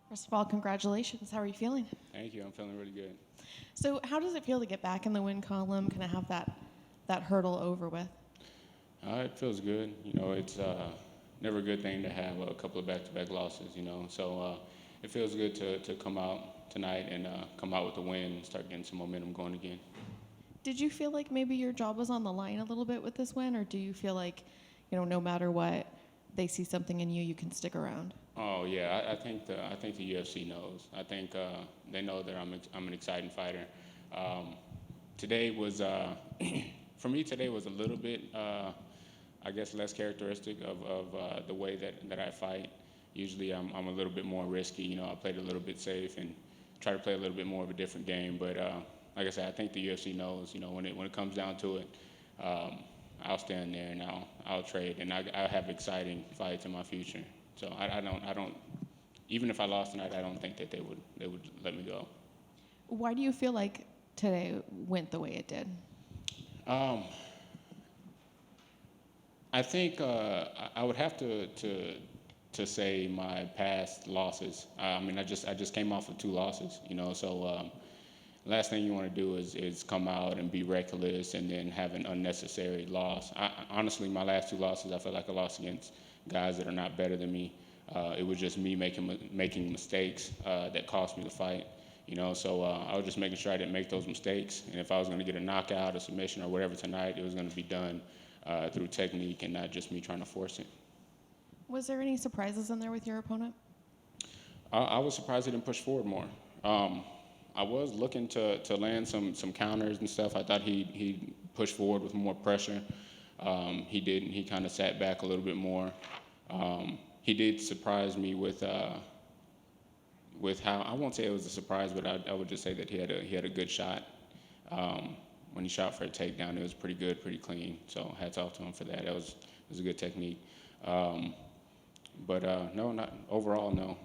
First of all, congratulations. How are you feeling? Thank you. I'm feeling really good. So how does it feel to get back in the win column, kind of have that hurdle over with? It feels good. It's never a good thing to have a couple of back-to-back losses, So it feels good to come out tonight and come out with a win and start getting some momentum going again. Did you feel like maybe your job was on the line a little bit with this win, or do you feel like, no matter what, they see something in you, you can stick around? Oh yeah, I think the UFC knows. I think they know that I'm an exciting fighter. Today was for me. Today was a little bit, I guess, less characteristic of the way that I fight. Usually I'm a little bit more risky. I played a little bit safe and try to play a little bit more of a different game. But like I said, I think the UFC knows. When it comes down to it, I'll stand there and I'll trade, and I have exciting fights in my future. So I don't. Even if I lost tonight, I don't think that they would let me go. Why do you feel like today went the way it did? I think I would have to say my past losses. I just came off of 2 losses, So last thing you want to do is come out and be reckless and then have an unnecessary loss. Honestly, my last 2 losses, I feel like I lost against guys that are not better than me. It was just me making mistakes that cost me the fight. So I was just making sure I didn't make those mistakes. And if I was going to get a knockout, a submission, or whatever tonight, it was going to be done through technique and not just me trying to force it. Was there any surprises in there with your opponent? I was surprised he didn't push forward more. I was looking to land some counters and stuff. I thought he'd push forward with more pressure. He didn't. He kind of sat back a little bit more. He did surprise me with how, I won't say it was a surprise, but I would just say that he had a good shot. When he shot for a takedown, it was pretty good, pretty clean. So hats off to him for that. It was a good technique. But no, not overall, no.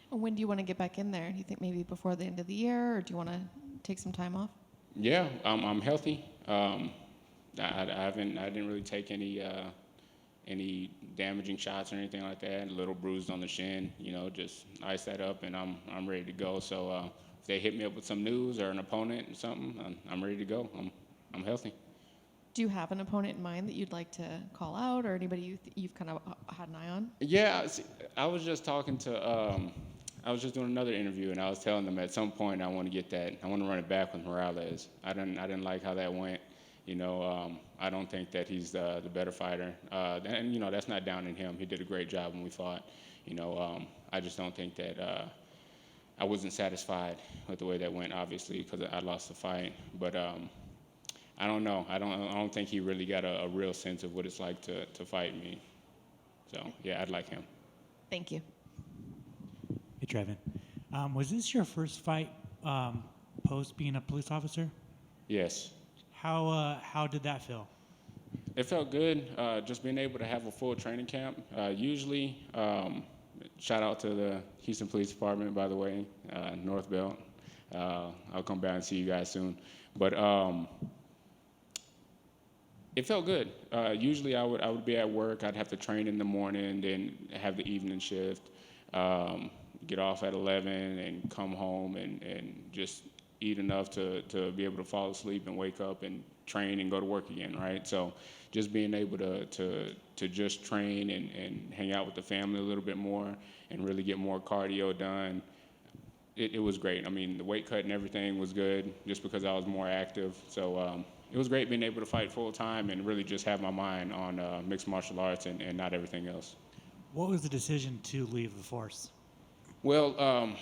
When do you want to get back in there? Do you think maybe before the end of the year, or do you want to take some time off? Yeah, I'm healthy. I didn't really take any damaging shots or anything like that. A little bruised on the shin, just ice that up, and I'm ready to go. So if they hit me up with some news or an opponent or something, I'm ready to go. I'm healthy. Do you have an opponent in mind that you'd like to call out, or anybody you've kind of had an eye on? Yeah, I was just talking to. I was just doing another interview, and I was telling them at some point I want to get that. I want to run it back with Morales. I didn't like how that went. I don't think that he's the better fighter. And that's not down in him. He did a great job when we fought. I just don't think that I wasn't satisfied with the way that went. Obviously, because I lost the fight. But I don't know. I don't think he really got a real sense of what it's like to fight me. So yeah, I'd like him. Thank you. Hey, Trevin. Was this your first fight post being a police officer? Yes. How did that feel? It felt good, just being able to have a full training camp. Usually, shout out to the Houston Police Department, by the way, North Belt. I'll come back and see you guys soon. But it felt good. Usually, I would be at work. I'd have to train in the morning, then have the evening shift. Get off at 11 and come home and just eat enough to be able to fall asleep and wake up and train and go to work again, right? So just being able to just train and hang out with the family a little bit more and really get more cardio done, it was great. I mean, the weight cut and everything was good just because I was more active. So it was great being able to fight full time and really just have my mind on mixed martial arts and not everything else. What was the decision to leave the force? Well,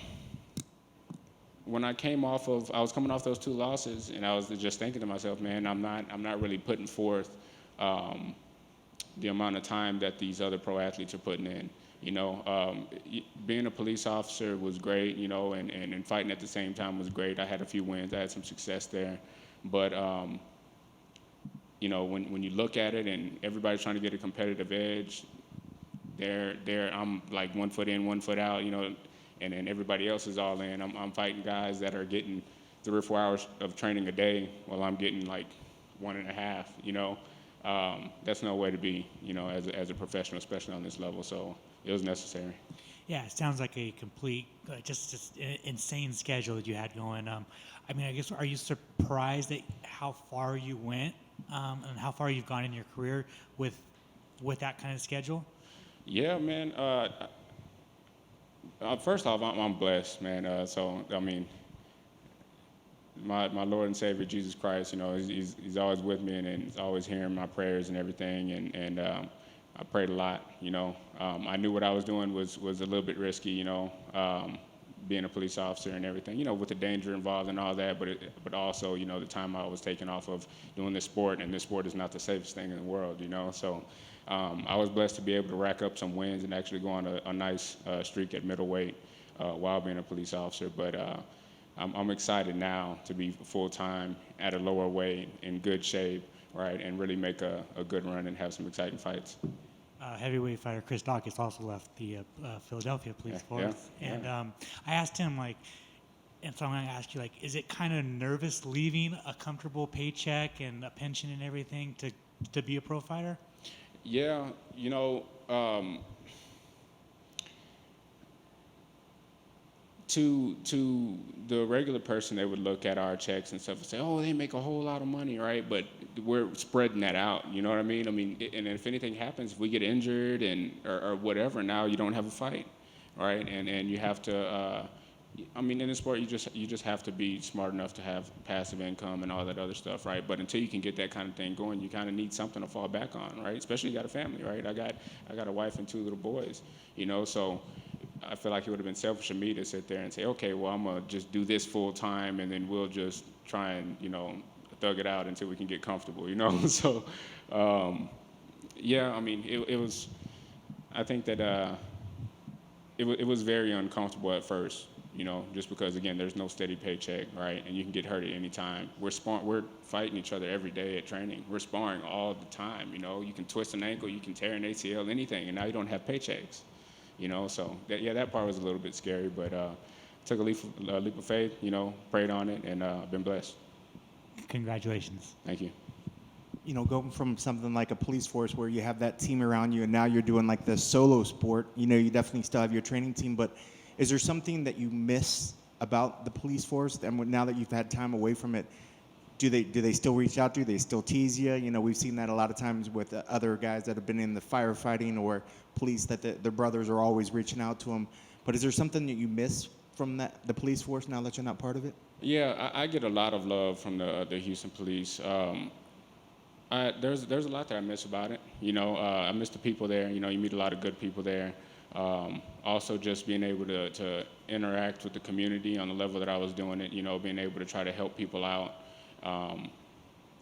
when I was coming off those 2 losses, and I was just thinking to myself, man, I'm not really putting forth the amount of time that these other pro athletes are putting in. Being a police officer was great, and fighting at the same time was great. I had a few wins, I had some success there, but when you look at it and everybody's trying to get a competitive edge, I'm like 1 foot in, 1 foot out, and then everybody else is all in. I'm fighting guys that are getting 3 or 4 hours of training a day while I'm getting like 1.5, That's no way to be, as a professional, especially on this level. So it was necessary. Yeah, it sounds like a complete, just insane schedule that you had going. I mean, I guess, are you surprised at how far you went and how far you've gone in your career with that kind of schedule? Yeah, man. First off, I'm blessed, man. So I mean, my Lord and Savior Jesus Christ, you know, he's always with me, and he's always hearing my prayers and everything, and I prayed a lot, you know. I knew what I was doing was a little bit risky, you know, being a police officer and everything, you know, with the danger involved and all that, but also, you know, the time I was taking off of doing this sport, and this sport is not the safest thing in the world, you know. So I was blessed to be able to rack up some wins and actually go on a nice streak at middleweight while being a police officer. But I'm excited now to be full-time at a lower weight in good shape, right, and really make a good run and have some exciting fights. Heavyweight fighter Chris Dawkins also left the Philadelphia Police Force. And I asked him, like, and so I'm going to ask you, like, is it kind of nervous leaving a comfortable paycheck and a pension and everything to be a pro fighter? Yeah, you know, to the regular person, they would look at our checks and stuff and say, oh, they make a whole lot of money, right? But we're spreading that out, you know what I mean? And if anything happens, if we get injured or whatever, now you don't have a fight, right? And you have to, in the sport, you just have to be smart enough to have passive income and all that other stuff, right? But until you can get that kind of thing going, you kind of need something to fall back on, right? Especially you got a family, right? I got a wife and 2 little boys, you know, so I feel like it would have been selfish of me to sit there and say, okay, well, I'm going to just do this full time, and then we'll just try and, you know, thug it out until we can get comfortable, you know? So, yeah, I mean, it was, I think that it was very uncomfortable at first, you know, just because, again, there's no steady paycheck, right? And you can get hurt at any time. We're fighting each other every day at training. We're sparring all the time, you know? You can twist an ankle, you can tear an ACL, anything, and now you don't have paychecks. You know, so that part was a little bit scary, but took a leap of faith, you know, prayed on it, and been blessed. Congratulations. Thank you. You know, going from something like a police force where you have that team around you, and now you're doing like the solo sport, you know, you definitely still have your training team, but is there something that you miss about the police force? And now that you've had time away from it, do they still reach out to you? Do they still tease you? You know, we've seen that a lot of times with other guys that have been in the firefighting or police, that their brothers are always reaching out to them. But is there something that you miss from the police force now that you're not part of it? Yeah, I get a lot of love from the Houston police. There's a lot that I miss about it. You know, I miss the people there. You know, you meet a lot of good people there. Also, just being able to interact with the community on the level that I was doing it. You know, being able to try to help people out.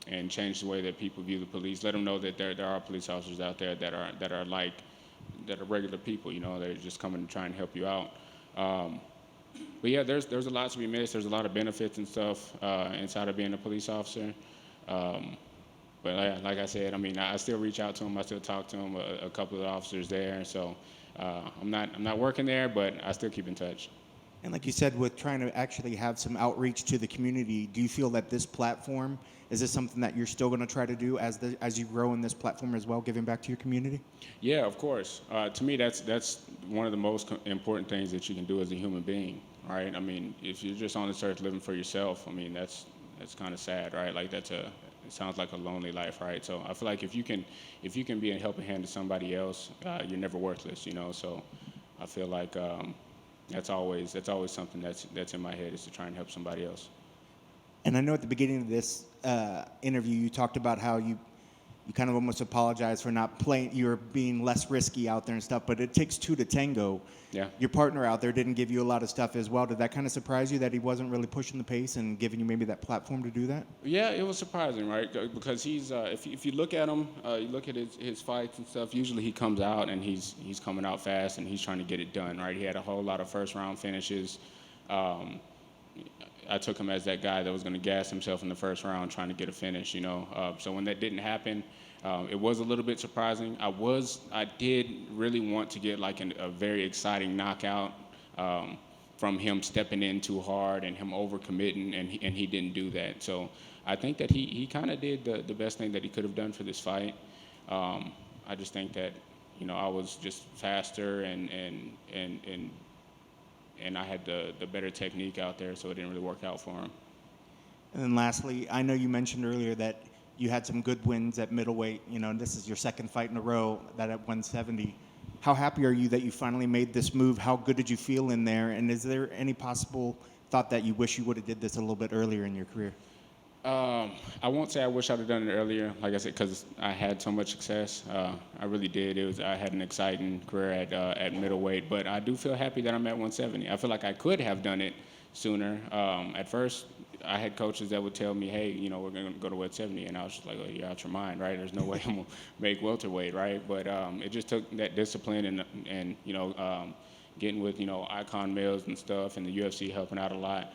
And change the way that people view the police. Let them know that there are police officers out there that are regular people. You know, they're just coming to try and help you out. But yeah, there's a lot to be missed. There's a lot of benefits and stuff inside of being a police officer. But like I said, I mean, I still reach out to them. I still talk to them. A couple of the officers there. So I'm not working there, but I still keep in touch. And like you said, with trying to actually have some outreach to the community, do you feel that this platform, is this something that you're still going to try to do as you grow in this platform as well, giving back to your community? Yeah, of course. To me, that's one of the most important things that you can do as a human being, right? I mean, if you're just on this earth living for yourself, I mean, that's kind of sad, right? Like it sounds like a lonely life, right? So I feel like if you can be a helping hand to somebody else, you're never worthless, you know? So I feel like that's always something that's in my head, is to try and help somebody else. And I know at the beginning of this interview, you talked about how you kind of almost apologized for not playing, you're being less risky out there and stuff, but it takes 2 to tango. Yeah. Your partner out there didn't give you a lot of stuff as well. Did that kind of surprise you that he wasn't really pushing the pace and giving you maybe that platform to do that? Yeah, it was surprising, right? Because he's, if you look at him, you look at his fights and stuff, usually he comes out and he's coming out fast and he's trying to get it done, right? He had a whole lot of first-round finishes. I took him as that guy that was going to gas himself in the first round trying to get a finish, you know. So when that didn't happen, it was a little bit surprising. I did really want to get like a very exciting knockout from him stepping in too hard and him overcommitting, and he didn't do that. So I think that he kind of did the best thing that he could have done for this fight. I just think that, I was just faster and I had the better technique out there, so it didn't really work out for him. And then lastly, I know you mentioned earlier that you had some good wins at middleweight. This is your second fight in a row, that at 170. How happy are you that you finally made this move? How good did you feel in there? And is there any possible thought that you wish you would have did this a little bit earlier in your career? I won't say I wish I'd have done it earlier, like I said, because I had so much success. I really did. I had an exciting career at middleweight, but I do feel happy that I'm at 170. I feel like I could have done it sooner. At first, I had coaches that would tell me, hey, we're going to go to 170, and I was just like, oh, you're out your mind, right? There's no way I'm going to make welterweight, right? But it just took that discipline and getting with, icon males and stuff, and the UFC helping out a lot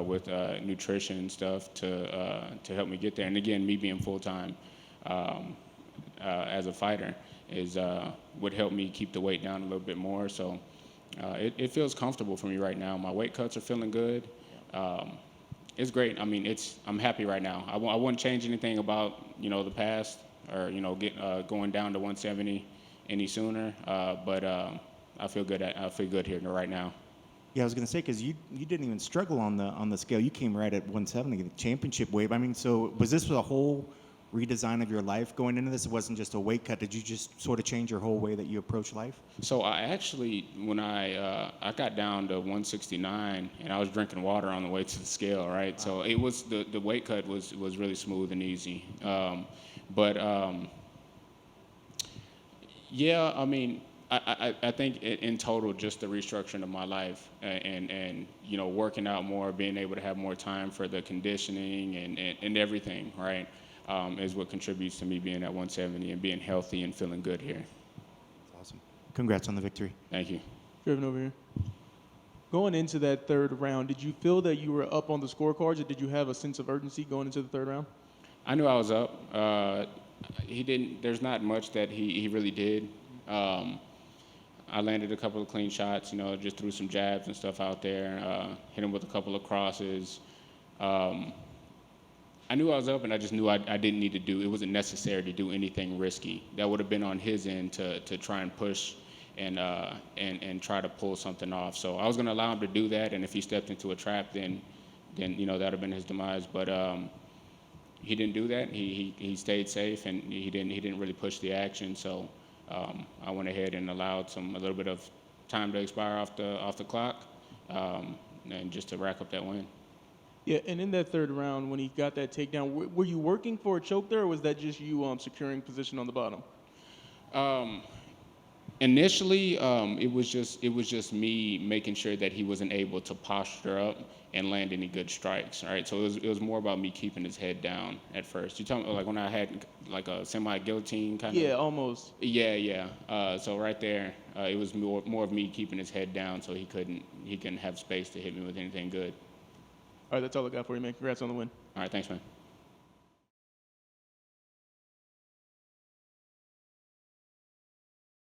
with nutrition and stuff to help me get there. And again, me being full-time as a fighter would help me keep the weight down a little bit more. So it feels comfortable for me right now. My weight cuts are feeling good. It's great. I mean, I'm happy right now. I wouldn't change anything about, the past or, going down to 170 any sooner. But I feel good. I feel good here right now. Yeah, I was going to say, because you didn't even struggle on the scale. You came right at 170, the championship weight. I mean, so was this a whole redesign of your life going into this? It wasn't just a weight cut. Did you just sort of change your whole way that you approach life? So I actually, when I got down to 169, and I was drinking water on the way to the scale, right? Wow. So it was the weight cut was really smooth and easy. Yeah, I mean, I think in total, just the restructuring of my life and working out more, being able to have more time for the conditioning and everything, right, is what contributes to me being at 170 and being healthy and feeling good here. That's awesome. Congrats on the victory. Thank you. Trevin over here. Going into that third round, did you feel that you were up on the scorecards, or did you have a sense of urgency going into the third round? I knew I was up. He didn't. There's not much that he really did. I landed a couple of clean shots, just threw some jabs and stuff out there, hit him with a couple of crosses. I knew I was up, and I just knew I didn't need to do, it wasn't necessary to do anything risky. That would have been on his end to try and push and try to pull something off. So I was going to allow him to do that, and if he stepped into a trap, then that would have been his demise. But he didn't do that. He stayed safe, and he didn't really push the action. So I went ahead and allowed a little bit of time to expire off the clock, and just to rack up that win. Yeah, and in that third round, when he got that takedown, were you working for a choke there, or was that just you securing position on the bottom? Initially, it was just me making sure that he wasn't able to posture up and land any good strikes. Right, so it was more about me keeping his head down at first. You talking like when I had like a semi-guillotine kind of? Yeah, almost. Yeah. So right there, it was more of me keeping his head down so he couldn't have space to hit me with anything good. All right, that's all I got for you, man. Congrats on the win. All right, thanks, man.